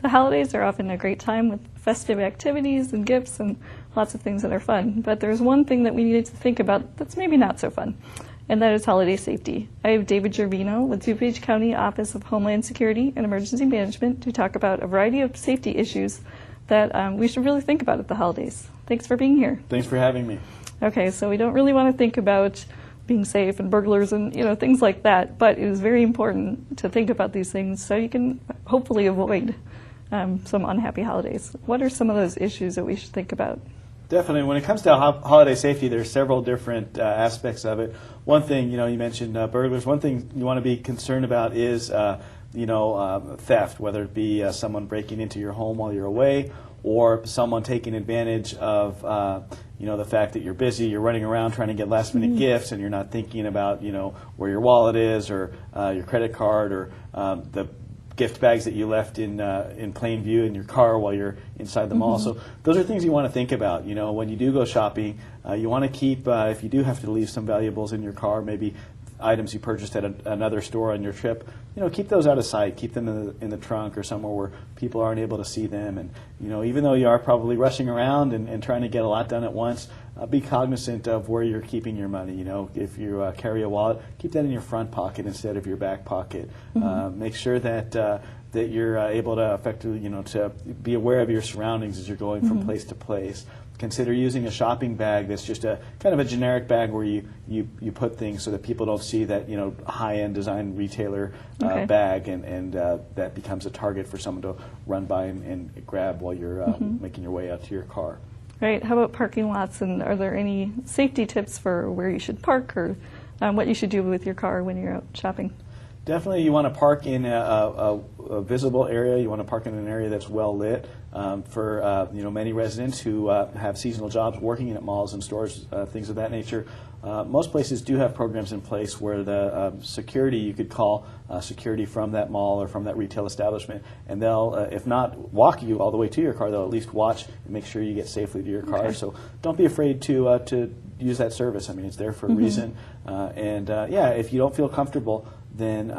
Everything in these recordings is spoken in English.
The holidays are often a great time with festive activities and gifts and lots of things that are fun. But there's one thing that we needed to think about that's maybe not so fun, and that is holiday safety. I have David Gervino with DuPage County Office of Homeland Security and Emergency Management to talk about a variety of safety issues that we should really think about at the holidays. Thanks for being here. Thanks for having me. Okay, so we don't really want to think about being safe and burglars and things like that, but it is very important to think about these things so you can hopefully avoid some unhappy holidays. What are some of those issues that we should think about? Definitely. When it comes to holiday safety, there's several different aspects of it. One thing, you mentioned burglars. One thing you want to be concerned about is, theft, whether it be someone breaking into your home while you're away or someone taking advantage of, the fact that you're busy, you're running around trying to get last-minute gifts, and you're not thinking about, where your wallet is or your credit card or the gift bags that you left in plain view in your car while you're inside the mall. So those are things you want to think about. When you do go shopping, you want to keep, if you do have to leave some valuables in your car, maybe items you purchased at another store on your trip, keep those out of sight. Keep them in the trunk or somewhere where people aren't able to see them. And even though you are probably rushing around and trying to get a lot done at once, be cognizant of where you're keeping your money. If you carry a wallet, keep that in your front pocket instead of your back pocket. Make sure that you're able to effectively, to be aware of your surroundings as you're going from place to place. Consider using a shopping bag that's just a kind of a generic bag where you put things so that people don't see that high-end design retailer bag and that becomes a target for someone to run by and grab while you're making your way out to your car. Right. How about parking lots, and are there any safety tips for where you should park or what you should do with your car when you're out shopping? Definitely you want to park in a visible area. You want to park in an area that's well lit. For many residents who have seasonal jobs working at malls and stores, things of that nature, most places do have programs in place where the security, you could call security from that mall or from that retail establishment, and they'll, if not walk you all the way to your car, they'll at least watch and make sure you get safely to your car. Okay. So don't be afraid to use that service. I mean, it's there for a reason. If you don't feel comfortable, then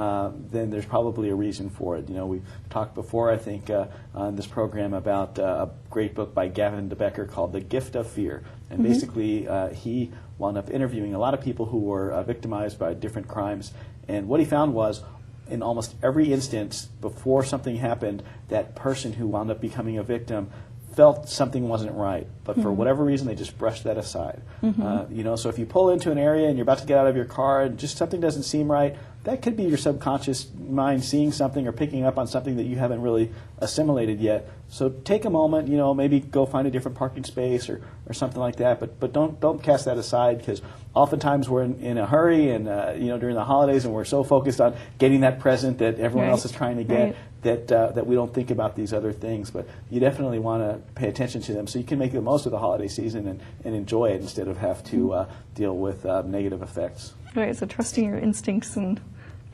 there's probably a reason for it. We talked before, I think, on this program about a great book by Gavin DeBecker called The Gift of Fear. And basically, he wound up interviewing a lot of people who were victimized by different crimes. And what he found was, in almost every instance, before something happened, that person who wound up becoming a victim felt something wasn't right, but for whatever reason they just brushed that aside. So if you pull into an area and you're about to get out of your car and just something doesn't seem right, that could be your subconscious mind seeing something or picking up on something that you haven't really assimilated yet. So take a moment, maybe go find a different parking space or something like that, but don't cast that aside, because oftentimes we're in a hurry and during the holidays, and we're so focused on getting that present that everyone else is trying to get that we don't think about these other things. But you definitely want to pay attention to them so you can make the most of the holiday season and enjoy it instead of have to deal with negative effects. Right, so trusting your instincts and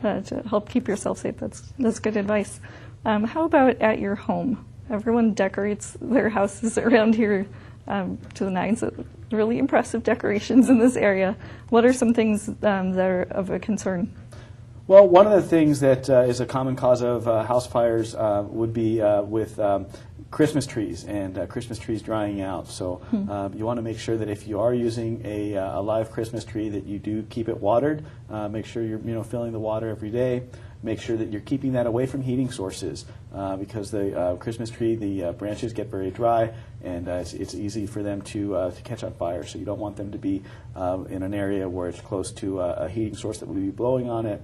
to help keep yourself safe, that's good advice. How about at your home? Everyone decorates their houses around here to the nines. Really impressive decorations in this area. What are some things that are of a concern? Well, one of the things that is a common cause of house fires would be with Christmas trees and Christmas trees drying out. So you want to make sure that if you are using a live Christmas tree, that you do keep it watered. Make sure you're filling the water every day. Make sure that you're keeping that away from heating sources because the Christmas tree, the branches get very dry, and it's easy for them to catch on fire. So you don't want them to be in an area where it's close to a heating source that would be blowing on it.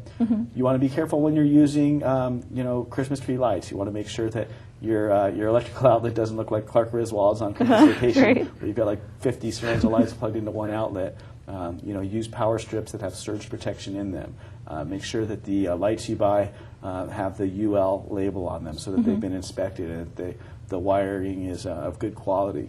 You want to be careful when you're using Christmas tree lights. You want to make sure that your electrical outlet doesn't look like Clark Griswold's on Christmas Vacation, where you've got like 50 strands of lights plugged into one outlet. Use power strips that have surge protection in them. Make sure that the lights you buy have the UL label on them so that they've been inspected and that the wiring is of good quality.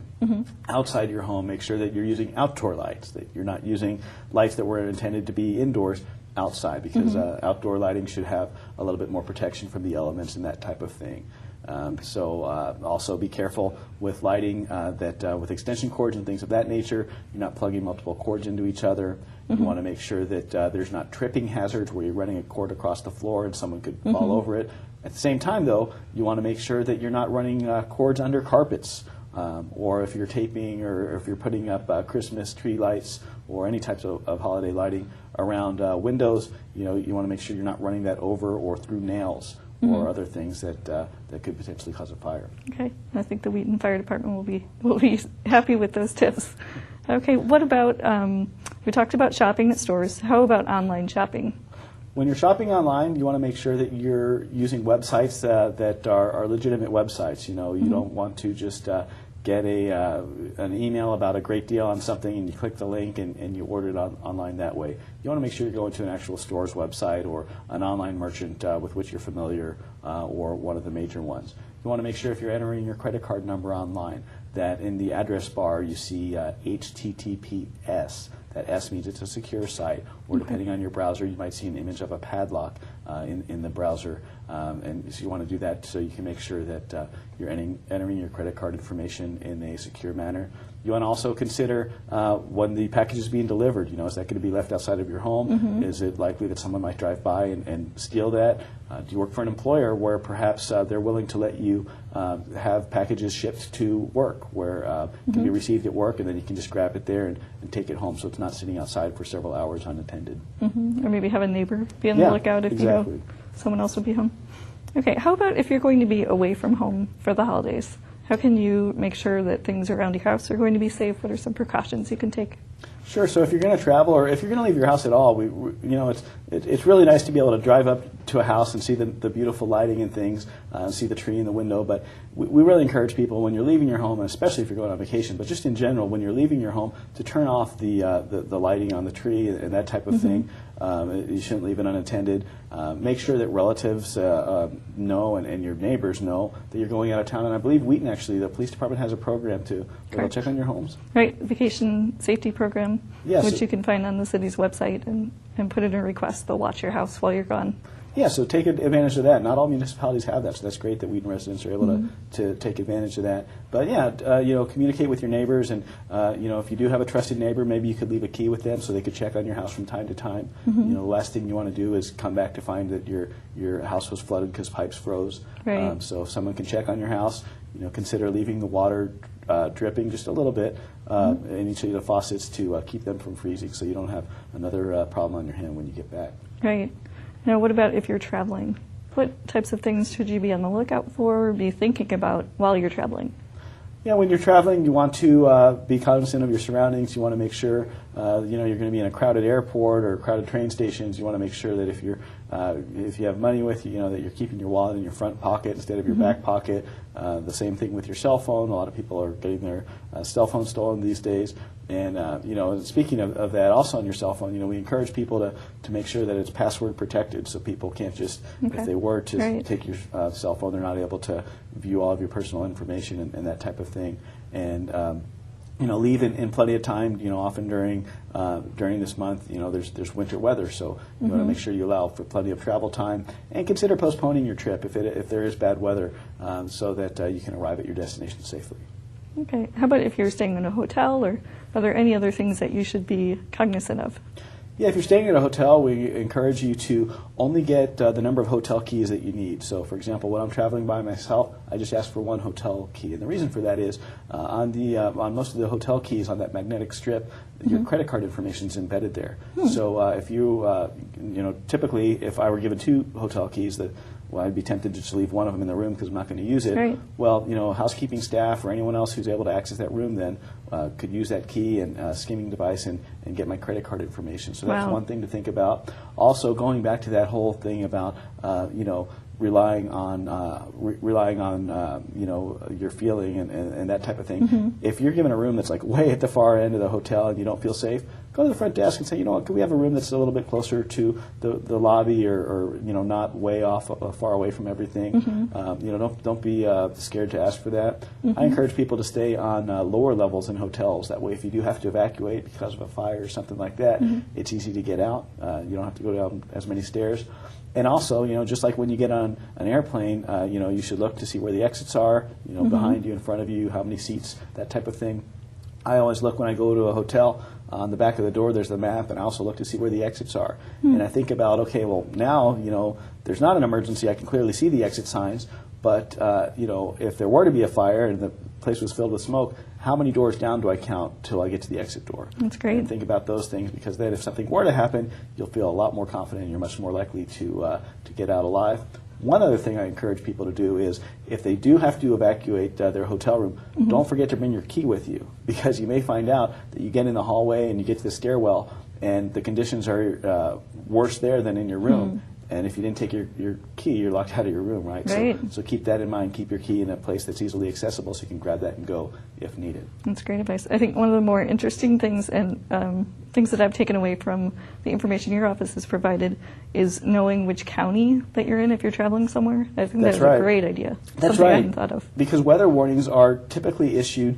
Outside your home, make sure that you're using outdoor lights, that you're not using lights that were intended to be indoors outside, because outdoor lighting should have a little bit more protection from the elements and that type of thing. Also be careful with lighting with extension cords and things of that nature. You're not plugging multiple cords into each other. You want to make sure that there's not tripping hazards where you're running a cord across the floor and someone could fall over it. At the same time, though, you want to make sure that you're not running cords under carpets, or if you're taping or if you're putting up Christmas tree lights or any types of holiday lighting around windows. You want to make sure you're not running that over or through nails or other things that could potentially cause a fire. Okay, I think the Wheaton Fire Department will be happy with those tips. Okay, what about we talked about shopping at stores. How about online shopping? When you're shopping online, you want to make sure that you're using websites that are legitimate websites. You don't want to just get an email about a great deal on something and you click the link and you order it online that way. You want to make sure you're going to an actual store's website or an online merchant with which you're familiar, or one of the major ones. You want to make sure if you're entering your credit card number online that in the address bar you see HTTPS. That S means it's a secure site, or depending on your browser, you might see an image of a padlock in the browser. And so you want to do that so you can make sure that you're entering your credit card information in a secure manner. You want to also consider when the package is being delivered. Is that going to be left outside of your home? Is it likely that someone might drive by and steal that? Do you work for an employer where perhaps they're willing to let you have packages shipped to work, where it can be received at work and then you can just grab it there and take it home so it's not sitting outside for several hours unattended? Or maybe have a neighbor be on the lookout if exactly. you know someone else would be home. Okay, how about if you're going to be away from home for the holidays? How can you make sure that things around your house are going to be safe? What are some precautions you can take? Sure. So if you're going to travel, or if you're going to leave your house at all, it's really nice to be able to drive up to a house and see the beautiful lighting and things, see the tree in the window. But we really encourage people when you're leaving your home, and especially if you're going on vacation, but just in general, when you're leaving your home, to turn off the lighting on the tree and that type of thing. You shouldn't leave it unattended. Make sure that relatives know and your neighbors know that you're going out of town. And I believe Wheaton, actually, the police department has a program to check on your homes. Right, vacation safety program, yes, which you can find on the city's website and put in a request. They'll watch your house while you're gone. Yeah, so take advantage of that. Not all municipalities have that, so that's great that Wheaton residents are able to take advantage of that. But yeah, communicate with your neighbors, and if you do have a trusted neighbor, maybe you could leave a key with them so they could check on your house from time to time. The last thing you want to do is come back to find that your house was flooded because pipes froze. Right. So if someone can check on your house, consider leaving the water dripping just a little bit in each of the faucets to keep them from freezing, so you don't have another problem on your hand when you get back. Right. Now, what about if you're traveling? What types of things should you be on the lookout for or be thinking about while you're traveling? Yeah, when you're traveling, you want to be cognizant of your surroundings. You want to make sure, you're going to be in a crowded airport or crowded train stations. You want to make sure that if you have money with you, that you're keeping your wallet in your front pocket instead of your back pocket. The same thing with your cell phone. A lot of people are getting their cell phone stolen these days. And, speaking of that, also on your cell phone, we encourage people to make sure that it's password protected so people can't just, if they were to take your cell phone, they're not able to view all of your personal information and that type of thing. And, leave in plenty of time. Often during this month, there's winter weather, so you want to make sure you allow for plenty of travel time, and consider postponing your trip if there is bad weather, so that you can arrive at your destination safely. Okay. How about if you're staying in a hotel, or are there any other things that you should be cognizant of? Yeah, if you're staying at a hotel, we encourage you to only get the number of hotel keys that you need. So, for example, when I'm traveling by myself, I just ask for one hotel key. And the reason for that is on most of the hotel keys on that magnetic strip, your credit card information is embedded there. So if typically if I were given two hotel keys, I'd be tempted to just leave one of them in the room because I'm not going to use it. Right. Well, housekeeping staff or anyone else who's able to access that room then could use that key and skimming device and get my credit card information. So that's one thing to think about. Also, going back to that whole thing about relying on your feeling and that type of thing. If you're given a room that's like way at the far end of the hotel and you don't feel safe, go to the front desk and say, can we have a room that's a little bit closer to the lobby or not way off far away from everything. Don't be scared to ask for that. I encourage people to stay on lower levels in hotels. That way, if you do have to evacuate because of a fire or something like that, it's easy to get out. You don't have to go down as many stairs. And also, just like when you get on an airplane, you should look to see where the exits are, behind you, in front of you, how many seats, that type of thing. I always look when I go to a hotel, on the back of the door there's the map, and I also look to see where the exits are. And I think about, okay, well, now, there's not an emergency, I can clearly see the exit signs, but if there were to be a fire and the place was filled with smoke, how many doors down do I count till I get to the exit door? That's great. And think about those things, because then if something were to happen, you'll feel a lot more confident and you're much more likely to get out alive. One other thing I encourage people to do is, if they do have to evacuate their hotel room, don't forget to bring your key with you, because you may find out that you get in the hallway and you get to the stairwell and the conditions are worse there than in your room. And if you didn't take your key, you're locked out of your room, right? So keep that in mind. Keep your key in a place that's easily accessible so you can grab that and go if needed. That's great advice. I think one of the more interesting things and things that I've taken away from the information your office has provided is knowing which county that you're in if you're traveling somewhere. I think that's a great idea. That's something right. I hadn't thought of. Because weather warnings are typically issued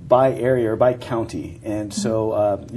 by area or by county, and so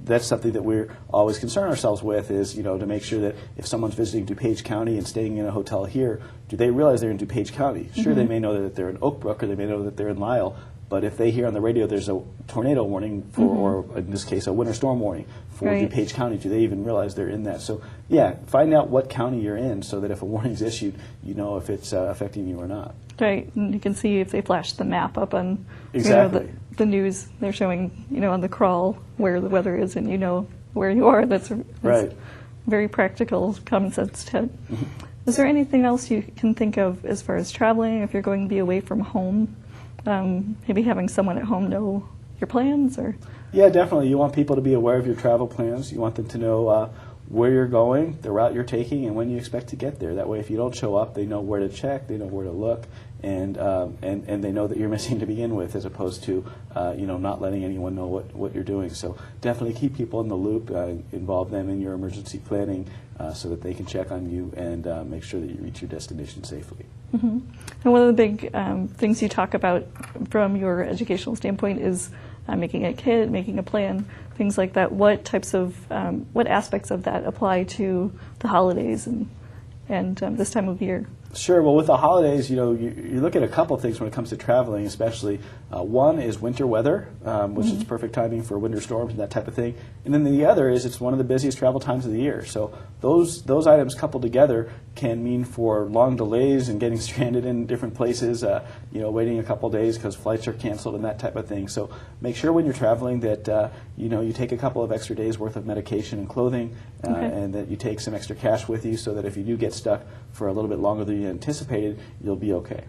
that's something that we're always concern ourselves with, is to make sure that if someone's visiting DuPage County and staying in a hotel here, do they realize they're in DuPage County? Sure, they may know that they're in Oak Brook, or they may know that they're in Lisle, but if they hear on the radio there's a tornado warning for, or in this case a winter storm warning for DuPage County, do they even realize they're in that? So yeah, find out what county you're in so that if a warning's issued, you know if it's affecting you or not. Right, and you can see if they flash the map up on the news. They're showing, on the crawl where the weather is, and where you are. That's very practical, common sense tip. Is there anything else you can think of as far as traveling, if you're going to be away from home? Maybe having someone at home know your plans, or? Yeah, definitely. You want people to be aware of your travel plans. You want them to know where you're going, the route you're taking, and when you expect to get there. That way, if you don't show up, they know where to check, they know where to look, and they know that you're missing to begin with, as opposed to not letting anyone know what you're doing. So definitely keep people in the loop, involve them in your emergency planning, so that they can check on you and make sure that you reach your destination safely. And one of the big things you talk about from your educational standpoint is making a kit, making a plan, things like that. What types of, what aspects of that apply to the holidays and this time of year? Sure. Well, with the holidays, you look at a couple of things when it comes to traveling, especially. One is winter weather, which is perfect timing for winter storms and that type of thing. And then the other is it's one of the busiest travel times of the year. So those items coupled together can mean for long delays and getting stranded in different places, waiting a couple of days because flights are canceled and that type of thing. So make sure when you're traveling that, you take a couple of extra days worth of medication and clothing, and that you take some extra cash with you so that if you do get stuck for a little bit longer than you anticipated, you'll be okay.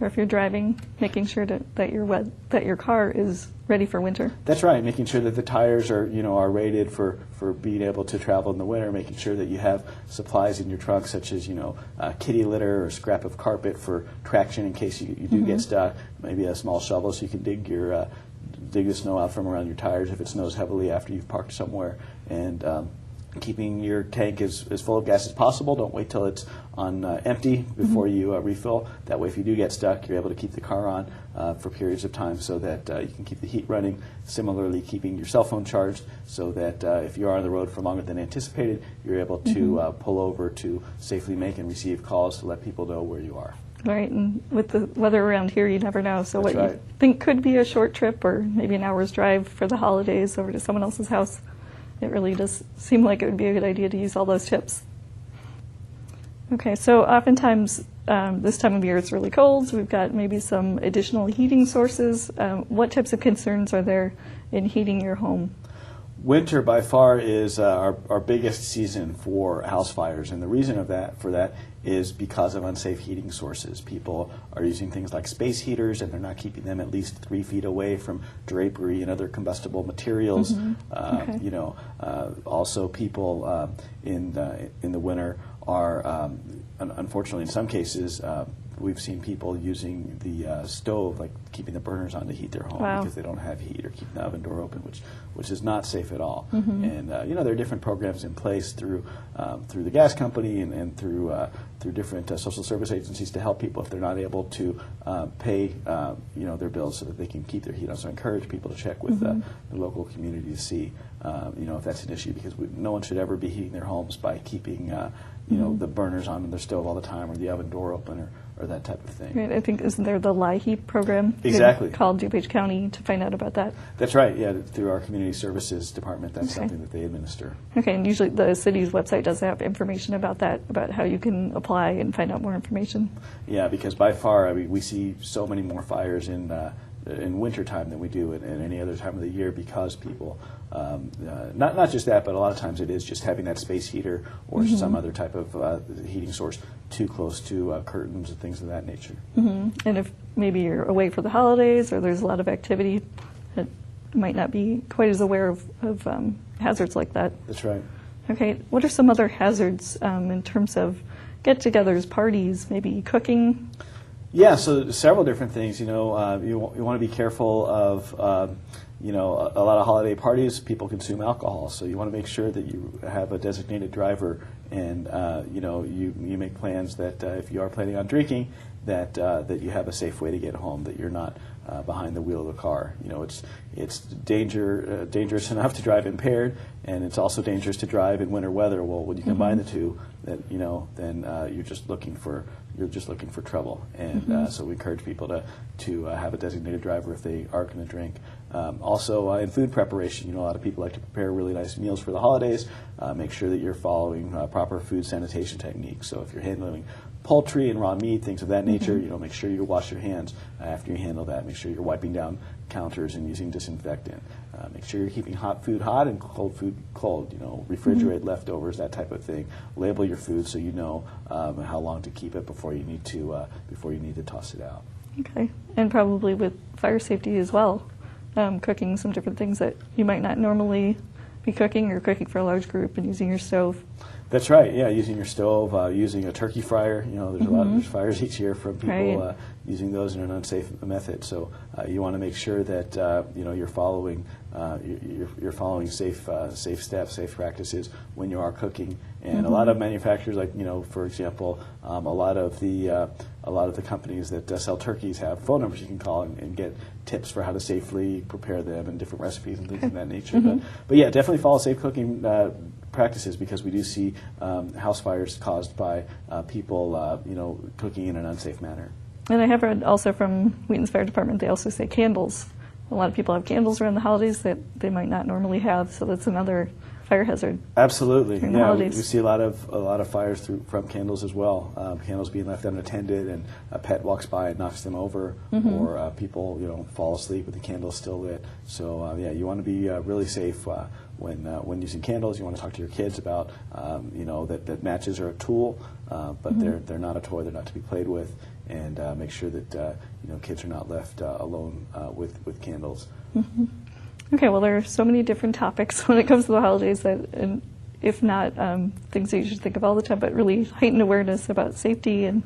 Or if you're driving, making sure that your car is ready for winter. That's right, making sure that the tires are rated for being able to travel in the winter, making sure that you have supplies in your trunk such as kitty litter or scrap of carpet for traction in case you do get stuck, maybe a small shovel so you can dig the snow out from around your tires if it snows heavily after you've parked somewhere, and keeping your tank as full of gas as possible. Don't wait till it's on empty before you refill. That way, if you do get stuck, you're able to keep the car on for periods of time so that you can keep the heat running. Similarly, keeping your cell phone charged so that if you are on the road for longer than anticipated, you're able to pull over to safely make and receive calls to let people know where you are. Right, and with the weather around here, you never know. So That's what you think could be a short trip or maybe an hour's drive for the holidays over to someone else's house, it really does seem like it would be a good idea to use all those tips. Okay, so oftentimes this time of year it's really cold, so we've got maybe some additional heating sources. What types of concerns are there in heating your home? Winter by far is our biggest season for house fires, and the reason for that is because of unsafe heating sources. People are using things like space heaters, and they're not keeping them at least 3 feet away from drapery and other combustible materials. Also, people in the winter are, unfortunately, in some cases, we've seen people using the stove, like keeping the burners on to heat their home because they don't have heat, or keeping the oven door open, which is not safe at all. And there are different programs in place through the gas company and through different social service agencies to help people if they're not able to pay their bills so that they can keep their heat on. So I encourage people to check with the local community to see if that's an issue, because no one should ever be heating their homes by keeping the burners on in their stove all the time, or the oven door open, or that type of thing. Right, I think, isn't there the LIHEAP program? Exactly. Called DuPage County to find out about that. That's right, yeah, through our community services department, that's something that they administer. Okay, and usually the city's website does have information about that, about how you can apply and find out more information. Yeah, because by far, I mean, we see so many more fires in wintertime than we do in any other time of the year, because people, not just that, but a lot of times it is just having that space heater or some other type of heating source too close to curtains and things of that nature. And if maybe you're away for the holidays or there's a lot of activity, it might not be quite as aware of hazards like that. That's right. Okay, what are some other hazards in terms of get-togethers, parties, maybe cooking? Yeah, so several different things. You know, you want to be careful of, you know, a lot of holiday parties, people consume alcohol, so you want to make sure that you have a designated driver, and you know, you make plans that if you are planning on drinking, that you have a safe way to get home, that you're not behind the wheel of the car. You know, it's dangerous enough to drive impaired, and it's also dangerous to drive in winter weather. Well, when you combine the two, that you know, then you're just looking for trouble. And so we encourage people to have a designated driver if they are going to drink. Also, in food preparation, you know, a lot of people like to prepare really nice meals for the holidays. Make sure that you're following proper food sanitation techniques. So if you're handling poultry and raw meat, things of that nature, you know, make sure you wash your hands after you handle that. Make sure you're wiping down counters and using disinfectant. Make sure you're keeping hot food hot and cold food cold. You know, refrigerate leftovers, that type of thing. Label your food so you know how long to keep it before you need to toss it out. Okay, and probably with fire safety as well, cooking some different things that you might not normally be cooking, or cooking for a large group and using your stove. That's right. Yeah, using your stove, using a turkey fryer. You know, there's a lot of fires each year from people using those in an unsafe method. So you want to make sure that you know, you're following safe steps, safe practices when you are cooking. And a lot of manufacturers, like, you know, for example, a lot of the companies that sell turkeys have phone numbers you can call and get tips for how to safely prepare them and different recipes and things of that nature. But yeah, definitely follow safe cooking practices, because we do see house fires caused by people, you know, cooking in an unsafe manner. And I have read also from Wheaton's Fire Department, they also say candles. A lot of people have candles around the holidays that they might not normally have, so that's another fire hazard. Absolutely, yeah. We Holidays. see a lot of fires from candles as well. Candles being left unattended, and a pet walks by and knocks them over, or people, you know, fall asleep with the candles still lit. So yeah, you want to be really safe when using candles. You want to talk to your kids about you know, that matches are a tool, but they're not a toy. They're not to be played with, and make sure that you know, kids are not left alone with candles. Okay, well, there are so many different topics when it comes to the holidays that, and if not things that you should think of all the time, but really heightened awareness about safety, and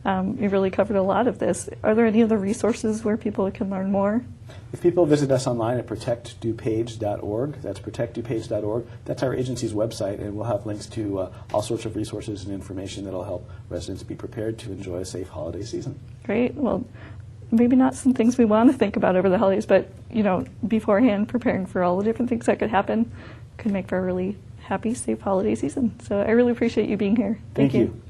you really covered a lot of this. Are there any other resources where people can learn more? If people visit us online at protectdupage.org, that's protectdupage.org, that's our agency's website, and we'll have links to all sorts of resources and information that will help residents be prepared to enjoy a safe holiday season. Great. Well, maybe not some things we want to think about over the holidays, but, you know, beforehand, preparing for all the different things that could happen could make for a really happy, safe holiday season. So I really appreciate you being here. Thank you.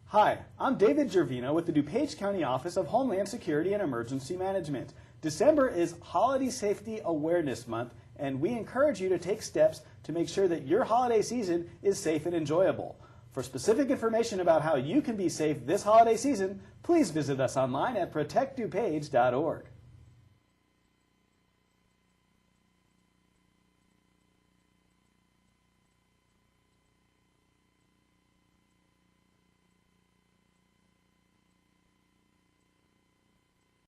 Hi, I'm David Gervino with the DuPage County Office of Homeland Security and Emergency Management. December is Holiday Safety Awareness Month, and we encourage you to take steps to make sure that your holiday season is safe and enjoyable. For specific information about how you can be safe this holiday season, please visit us online at protectdupage.org.